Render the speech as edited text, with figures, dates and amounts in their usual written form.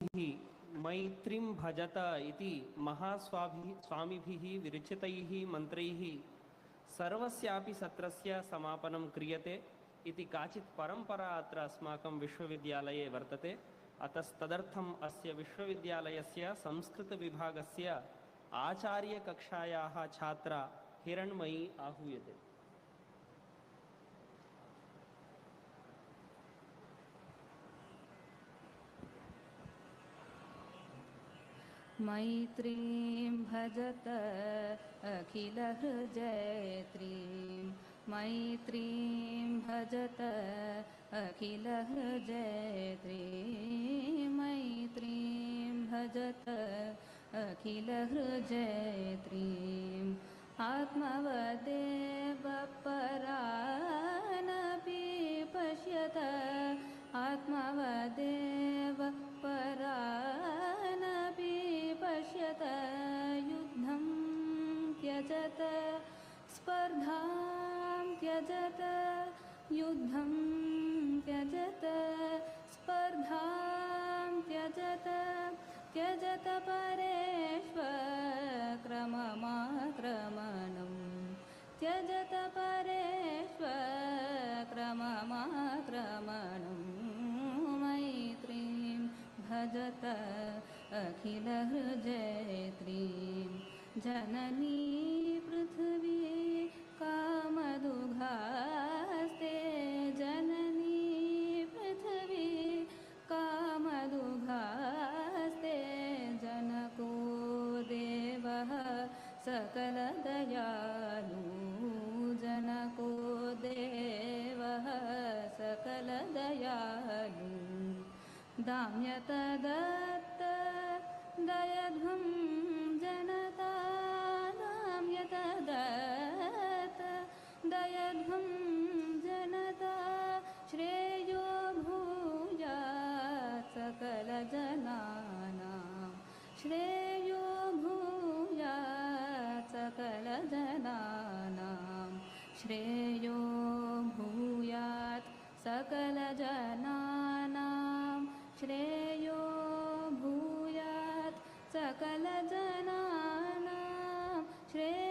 मैत्रीं भजत इति स्वामिभिः विरचितैः मन्त्रैः सर्वस्यापि सत्रस्य समापनं क्रियते इति काचित् परम्परा अत्र अस्माकं विश्वविद्यालये वर्तते। अतस्तदर्थम् अस्य विश्वविद्यालयस्य संस्कृतविभागस्य आचार्यकक्षायाः छात्रा हिरण्मयी आहूयते। मैत्रीं भजत अखिलहृजयत्रीं मैत्रीं भजत अखिलहृजयत्रीं मैत्रीं भजत अखिलहृजयत्रीम् आत्मवदेव परानपि पश्यत आत्मवदेव परानपि पश्यत युद्धं त्यजत स्पर्धां त्यजत युद्धं त्यजत स्पर्धां त्यजत त्यजत परेष्वक्रममाक्रमणं त्यजत परेष्वक्रममाक्रमणं मैत्रीं भजत अखिलहृजयत्रीं जननी पृथिवी कामदुघास्ते जननी पृथिवी कामदुघास्ते जनको देवः सकलदयालु जनको देवः सकलदयालु दाम्यतदत्त दयध्वं जनता दाम्यतदत्त दयध्वं जनता श्रेयो भूयात् सकलजनानां श्रेयो भूयात् सकलजनानां श्रेयो भूयात् सकलजनानां श्रेयो भूयात् सकलजनानां श्रेयो